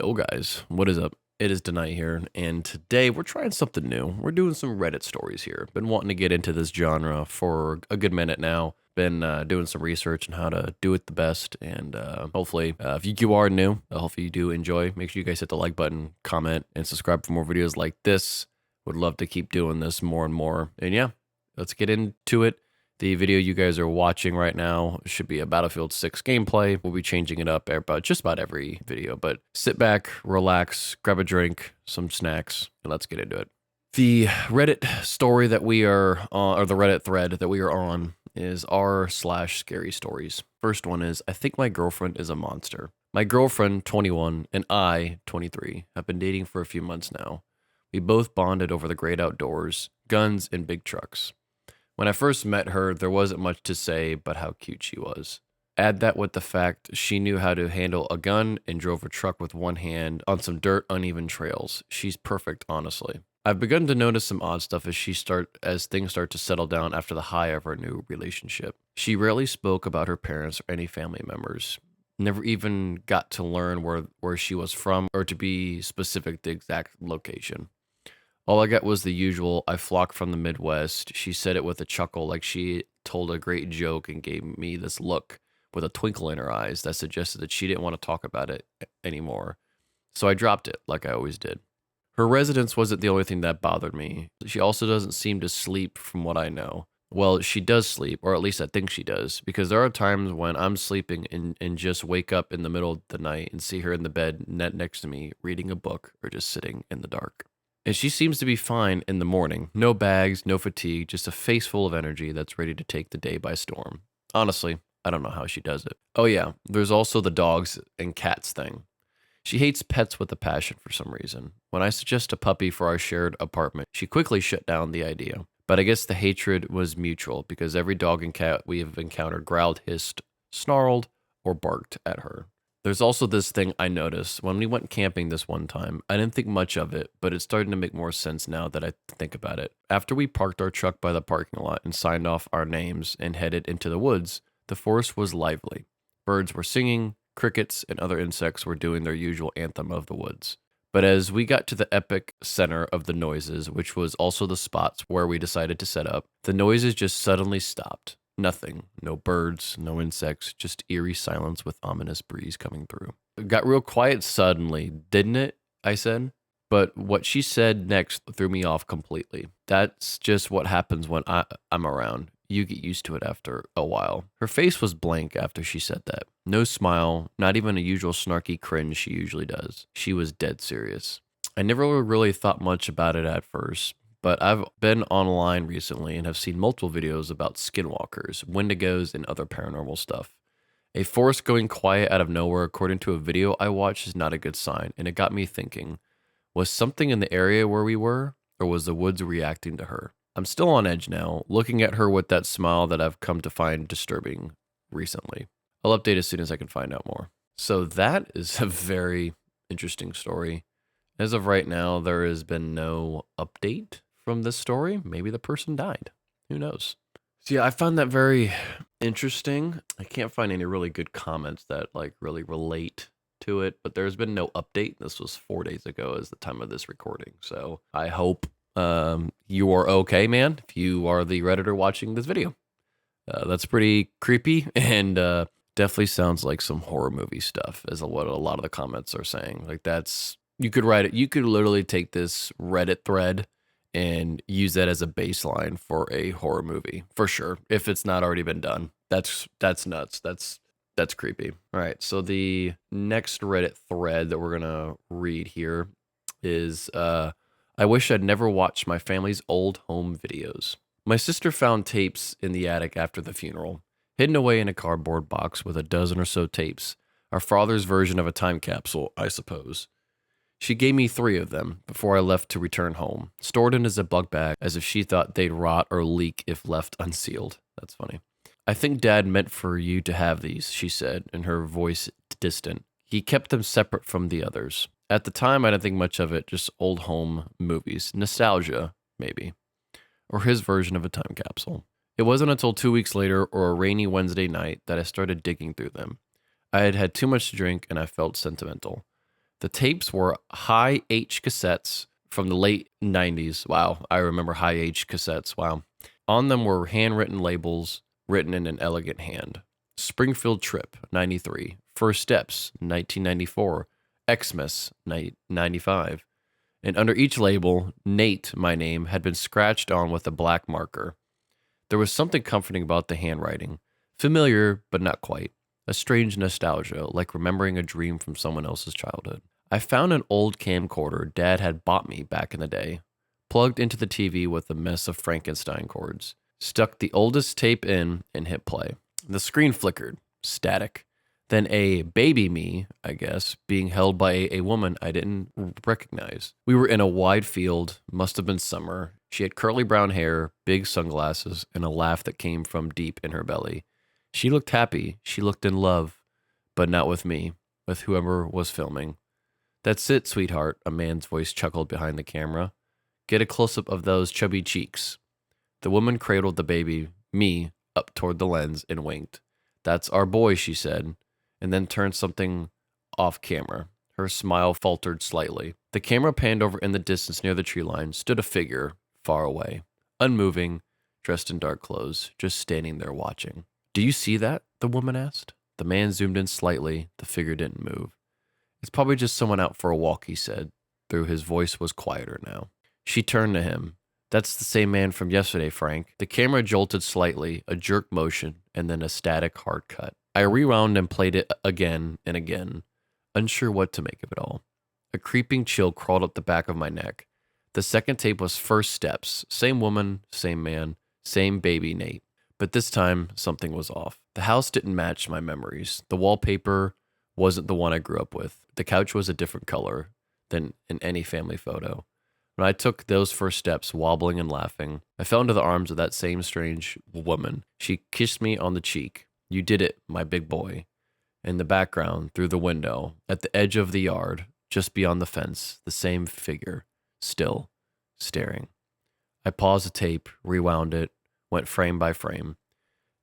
Yo guys, what is up? It is Denight here, and today we're trying something new. We're doing some Reddit stories here. Been wanting to get into this genre for a good minute now. Been doing some research on how to do it the best, and hopefully, if you are new, hopefully you do enjoy. Make sure you guys hit the like button, comment, and subscribe for more videos like this. Would love to keep doing this more and more. And yeah, let's get into it. The video you guys are watching right now should be a Battlefield 6 gameplay. We'll be changing it up about just about every video, but sit back, relax, grab a drink, some snacks, and let's get into it. The Reddit story that we are on, or the Reddit thread that we are on, is r/scary stories. First one is, I think my girlfriend is a monster. My girlfriend, 21, and I, 23, have been dating for a few months now. We both bonded over the great outdoors, guns, and big trucks. When I first met her, there wasn't much to say but how cute she was. Add that with the fact she knew how to handle a gun and drove a truck with one hand on some dirt, uneven trails. She's perfect, honestly. I've begun to notice some odd stuff as things start to settle down after the high of our new relationship. She rarely spoke about her parents or any family members. Never even got to learn where she was from or to be specific the exact location. All I got was the usual, I flock from the Midwest. She said it with a chuckle like she told a great joke and gave me this look with a twinkle in her eyes that suggested that she didn't want to talk about it anymore. So I dropped it like I always did. Her residence wasn't the only thing that bothered me. She also doesn't seem to sleep from what I know. Well, she does sleep, or at least I think she does, because there are times when I'm sleeping and just wake up in the middle of the night and see her in the bed next to me reading a book or just sitting in the dark. And she seems to be fine in the morning. No bags, no fatigue, just a face full of energy that's ready to take the day by storm. Honestly, I don't know how she does it. Oh yeah, there's also the dogs and cats thing. She hates pets with a passion for some reason. When I suggest a puppy for our shared apartment, she quickly shut down the idea. But I guess the hatred was mutual because every dog and cat we have encountered growled, hissed, snarled, or barked at her. There's also this thing I noticed when we went camping this one time. I didn't think much of it, but it's starting to make more sense now that I think about it. After we parked our truck by the parking lot and signed off our names and headed into the woods, the forest was lively. Birds were singing, crickets and other insects were doing their usual anthem of the woods. But as we got to the epic center of the noises, which was also the spots where we decided to set up, the noises just suddenly stopped. Nothing. No birds, no insects, just eerie silence with ominous breeze coming through. It got real quiet suddenly, didn't it? I said. But what she said next threw me off completely. That's just what happens when I'm around. You get used to it after a while. Her face was blank after she said that. No smile, not even a usual snarky cringe she usually does. She was dead serious. I never really thought much about it at first. But I've been online recently and have seen multiple videos about skinwalkers, wendigos, and other paranormal stuff. A forest going quiet out of nowhere, according to a video I watched, is not a good sign, and it got me thinking, was something in the area where we were, or was the woods reacting to her? I'm still on edge now, looking at her with that smile that I've come to find disturbing recently. I'll update as soon as I can find out more. So that is a very interesting story. As of right now, there has been no update from this story. Maybe the person died. Who knows? So yeah, I found that very interesting. I can't find any really good comments that like really relate to it, but there's been no update. This was 4 days ago as the time of this recording. So I hope you are okay, man, if you are the Redditor watching this video. That's pretty creepy and definitely sounds like some horror movie stuff, is what a lot of the comments are saying. Like that's, you could write it, you could literally take this Reddit thread and use that as a baseline for a horror movie, for sure, if it's not already been done. That's nuts. That's creepy. All right, so the next Reddit thread that we're gonna read here is, I wish I'd never watched my family's old home videos. My sister found tapes in the attic after the funeral, hidden away in a cardboard box with a dozen or so tapes, our father's version of a time capsule, I suppose. She gave me 3 of them before I left to return home, stored in a Ziploc bag as if she thought they'd rot or leak if left unsealed. That's funny. I think Dad meant for you to have these, she said, and her voice distant. He kept them separate from the others. At the time, I didn't think much of it, just old home movies. Nostalgia, maybe. Or his version of a time capsule. It wasn't until 2 weeks later or a rainy Wednesday night that I started digging through them. I had had too much to drink and I felt sentimental. The tapes were high H cassettes from the late 90s. Wow, I remember high H cassettes. Wow. On them were handwritten labels written in an elegant hand. Springfield Trip, 93. First Steps, 1994. Xmas, 95. And under each label, Nate, my name, had been scratched on with a black marker. There was something comforting about the handwriting. Familiar, but not quite. A strange nostalgia, like remembering a dream from someone else's childhood. I found an old camcorder Dad had bought me back in the day, plugged into the TV with a mess of Frankenstein cords, stuck the oldest tape in, and hit play. The screen flickered, static. Then a baby me, I guess, being held by a woman I didn't recognize. We were in a wide field, must have been summer. She had curly brown hair, big sunglasses, and a laugh that came from deep in her belly. She looked happy. She looked in love, but not with me, with whoever was filming. That's it, sweetheart, a man's voice chuckled behind the camera. Get a close-up of those chubby cheeks. The woman cradled the baby, me, up toward the lens and winked. That's our boy, she said, and then turned something off camera. Her smile faltered slightly. The camera panned over in the distance near the tree line, stood a figure, far away, unmoving, dressed in dark clothes, just standing there watching. Do you see that? The woman asked. The man zoomed in slightly. The figure didn't move. It's probably just someone out for a walk, he said, though his voice was quieter now. She turned to him. That's the same man from yesterday, Frank. The camera jolted slightly, a jerk motion, and then a static hard cut. I rewound and played it again and again, unsure what to make of it all. A creeping chill crawled up the back of my neck. The second tape was First Steps. Same woman, same man, same baby Nate. But this time, something was off. The house didn't match my memories. The wallpaper wasn't the one I grew up with. The couch was a different color than in any family photo. When I took those first steps, wobbling and laughing, I fell into the arms of that same strange woman. She kissed me on the cheek. You did it, my big boy. In the background, through the window, at the edge of the yard, just beyond the fence, the same figure, still, staring. I paused the tape, rewound it, went frame by frame,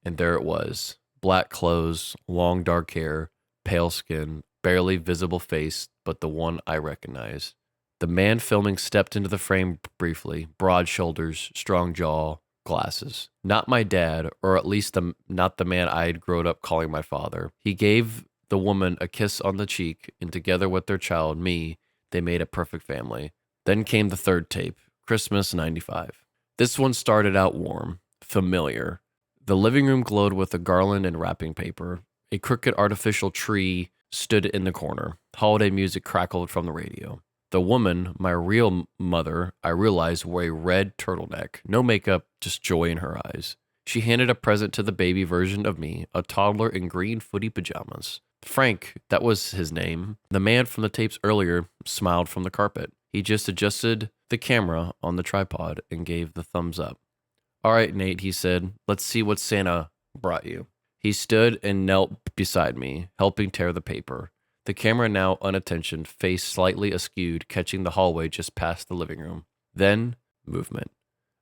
and there it was. Black clothes, long dark hair, pale skin, barely visible face, but the one I recognized. The man filming stepped into the frame briefly, broad shoulders, strong jaw, glasses. Not my dad, or at least not the man I had grown up calling my father. He gave the woman a kiss on the cheek, and together with their child, me, they made a perfect family. Then came the third tape, Christmas 95. This one started out warm, familiar. The living room glowed with a garland and wrapping paper. A crooked artificial tree stood in the corner. Holiday music crackled from the radio. The woman, my real mother, I realized wore a red turtleneck. No makeup, just joy in her eyes. She handed a present to the baby version of me, a toddler in green footy pajamas. Frank, that was his name. The man from the tapes earlier smiled from the carpet. He just adjusted the camera on the tripod and gave the thumbs up. All right, Nate, he said, let's see what Santa brought you. He stood and knelt beside me, helping tear the paper. The camera, now unattentioned, face slightly askew, catching the hallway just past the living room. Then, movement.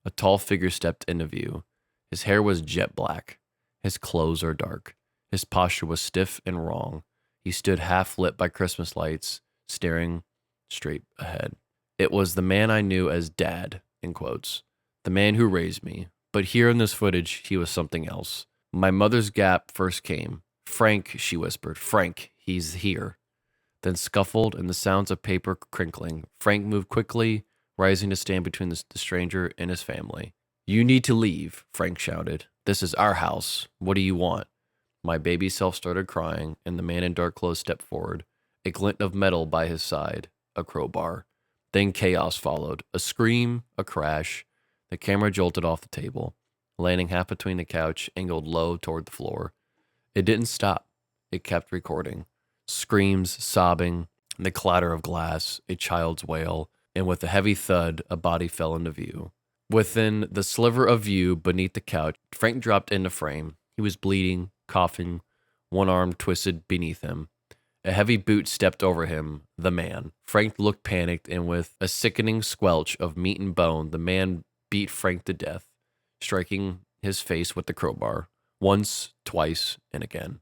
A tall figure stepped into view. His hair was jet black. His clothes are dark. His posture was stiff and wrong. He stood half lit by Christmas lights, staring straight ahead. It was the man I knew as Dad, in quotes. The man who raised me. But here in this footage, he was something else. My mother's gap first came. Frank, she whispered. Frank, he's here. Then scuffled and the sounds of paper crinkling. Frank moved quickly, rising to stand between the stranger and his family. You need to leave, Frank shouted. This is our house. What do you want? My baby self started crying, and the man in dark clothes stepped forward, a glint of metal by his side, a crowbar. Then chaos followed. A scream, a crash. The camera jolted off the table, landing half between the couch, angled low toward the floor. It didn't stop. It kept recording. Screams, sobbing, the clatter of glass, a child's wail, and with a heavy thud, a body fell into view. Within the sliver of view beneath the couch, Frank dropped into frame. He was bleeding, coughing, one arm twisted beneath him. A heavy boot stepped over him, the man. Frank looked panicked, and with a sickening squelch of meat and bone, the man beat Frank to death, striking his face with the crowbar. Once, twice, and again.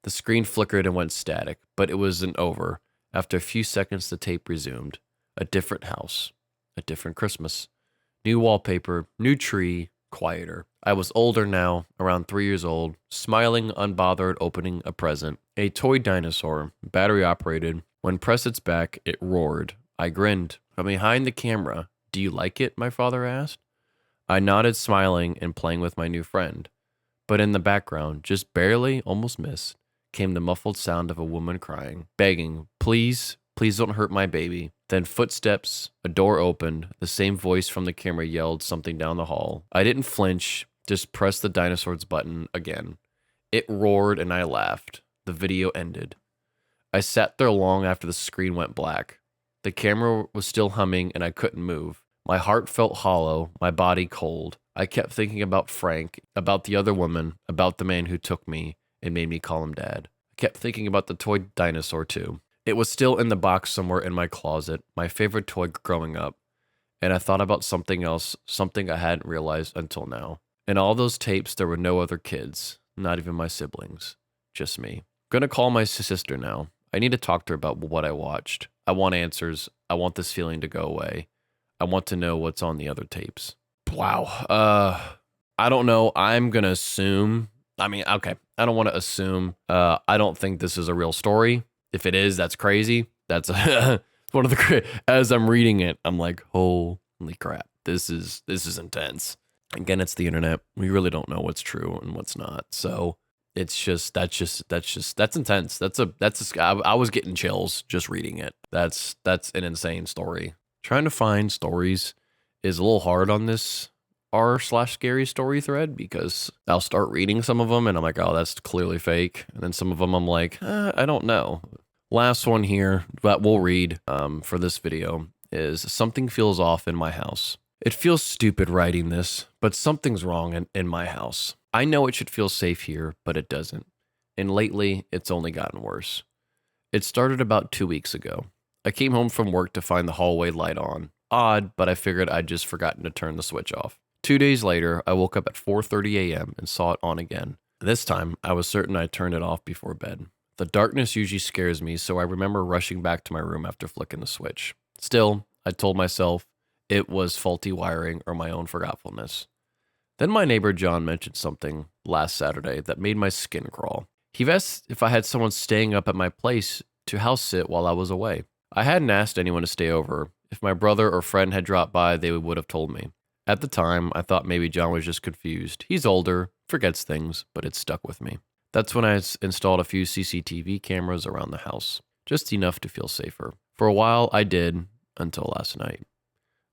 The screen flickered and went static, but it wasn't over. After a few seconds, the tape resumed. A different house, a different Christmas. New wallpaper, new tree, quieter. I was older now, around 3 years old, smiling, unbothered, opening a present. A toy dinosaur, battery operated. When pressed its back, it roared. I grinned. From behind the camera, "Do you like it?" my father asked. I nodded, smiling and playing with my new friend. But in the background, just barely, almost missed, came the muffled sound of a woman crying, begging, "Please, please don't hurt my baby." Then footsteps, a door opened, the same voice from the camera yelled something down the hall. I didn't flinch, just pressed the dinosaur's button again. It roared and I laughed. The video ended. I sat there long after the screen went black. The camera was still humming and I couldn't move. My heart felt hollow, my body cold. I kept thinking about Frank, about the other woman, about the man who took me and made me call him Dad. I kept thinking about the toy dinosaur too. It was still in the box somewhere in my closet, my favorite toy growing up. And I thought about something else, something I hadn't realized until now. In all those tapes, there were no other kids, not even my siblings, just me. Gonna call my sister now. I need to talk to her about what I watched. I want answers. I want this feeling to go away. I want to know what's on the other tapes. Wow. I don't know. I'm gonna assume. Okay. I don't want to assume. I don't think this is a real story. If it is, that's crazy. That's one of the. As I'm reading it, I'm like, holy crap. This is intense. Again, it's the internet. We really don't know what's true and what's not. So it's that's intense. I was getting chills just reading it. That's an insane story. Trying to find stories is a little hard on this r/scary story thread because I'll start reading some of them and I'm like, oh, that's clearly fake. And then some of them I'm like, I don't know. Last one here that we'll read for this video is "Something feels off in my house." It feels stupid writing this, but something's wrong in my house. I know it should feel safe here, but it doesn't. And lately, it's only gotten worse. It started about 2 weeks ago. I came home from work to find the hallway light on. Odd, but I figured I'd just forgotten to turn the switch off. 2 days later, I woke up at 4:30 a.m. and saw it on again. This time, I was certain I turned it off before bed. The darkness usually scares me, so I remember rushing back to my room after flicking the switch. Still, I told myself it was faulty wiring or my own forgetfulness. Then my neighbor John mentioned something last Saturday that made my skin crawl. He asked if I had someone staying up at my place to house sit while I was away. I hadn't asked anyone to stay over. If my brother or friend had dropped by, they would have told me. At the time, I thought maybe John was just confused. He's older, forgets things, but it stuck with me. That's when I installed a few CCTV cameras around the house, just enough to feel safer. For a while, I did, until last night.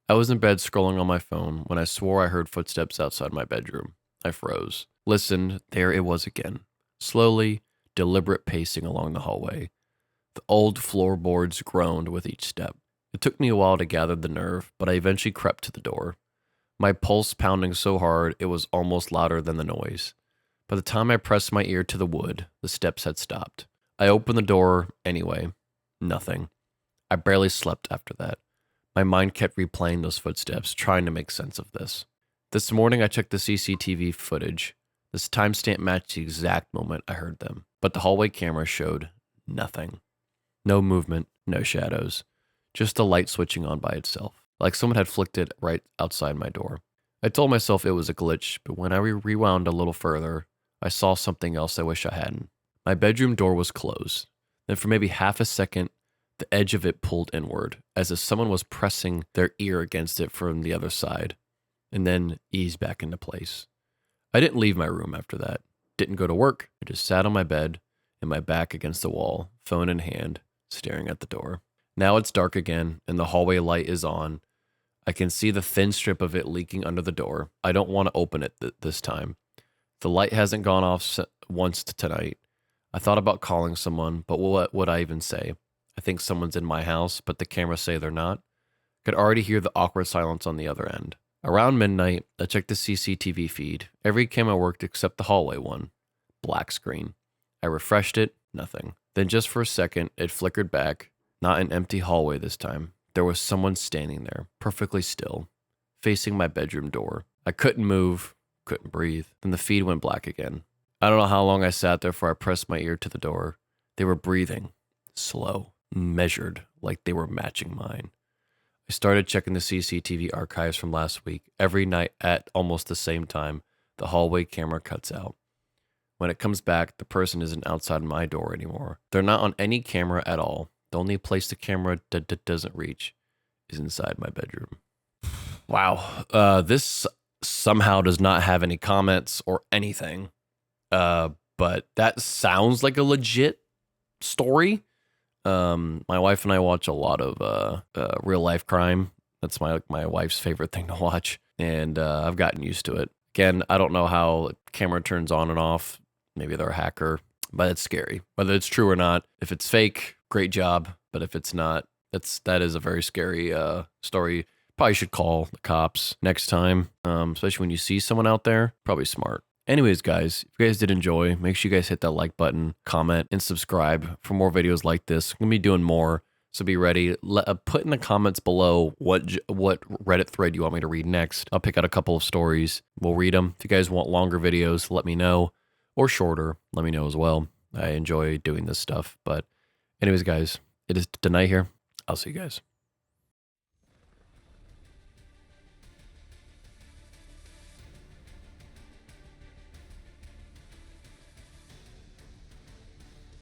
I was in bed scrolling on my phone when I swore I heard footsteps outside my bedroom. I froze, listened, there it was again. Slowly, deliberate pacing along the hallway. The old floorboards groaned with each step. It took me a while to gather the nerve, but I eventually crept to the door. My pulse pounding so hard it was almost louder than the noise. By the time I pressed my ear to the wood, the steps had stopped. I opened the door anyway. Nothing. I barely slept after that. My mind kept replaying those footsteps, trying to make sense of this. This morning I checked the CCTV footage. This timestamp matched the exact moment I heard them, but the hallway camera showed nothing. No movement, no shadows. Just the light switching on by itself, like someone had flicked it right outside my door. I told myself it was a glitch, but when I rewound a little further, I saw something else I wish I hadn't. My bedroom door was closed. Then for maybe half a second, the edge of it pulled inward, as if someone was pressing their ear against it from the other side, and then eased back into place. I didn't leave my room after that. Didn't go to work. I just sat on my bed, and my back against the wall, phone in hand, staring at the door. Now it's dark again, and the hallway light is on. I can see the thin strip of it leaking under the door. I don't want to open it this time. The light hasn't gone off once tonight. I thought about calling someone, but what would I even say? I think someone's in my house, but the cameras say they're not. Could already hear the awkward silence on the other end. Around midnight, I checked the CCTV feed. Every camera worked except the hallway one. Black screen. I refreshed it, nothing. Then just for a second, it flickered back. Not an empty hallway this time. There was someone standing there, perfectly still, facing my bedroom door. I couldn't move, couldn't breathe. Then the feed went black again. I don't know how long I sat there before I pressed my ear to the door. They were breathing, slow. measured like they were matching mine. I started checking the CCTV archives from last week. Every night at almost the same time, the hallway camera cuts out. When it comes back, the person isn't outside my door anymore. They're not on any camera at all. The only place the camera doesn't reach is inside my bedroom. Wow. This somehow does not have any comments or anything. But that sounds like a legit story. My wife and I watch a lot of real life crime. That's my wife's favorite thing to watch, and I've gotten used to it. Again, I don't know how the camera turns on and off. Maybe they're a hacker, but it's scary. Whether it's true or not, if it's fake, great job. But if it's not, that is a very scary story. Probably should call the cops next time, especially when you see someone out there. Probably smart. Anyways, guys, if you guys did enjoy, make sure you guys hit that like button, comment, and subscribe for more videos like this. I'm going to be doing more, so be ready. Put in the comments below what Reddit thread you want me to read next. I'll pick out a couple of stories. We'll read them. If you guys want longer videos, let me know. Or shorter, let me know as well. I enjoy doing this stuff. But anyways, guys, it is tonight here. I'll see you guys.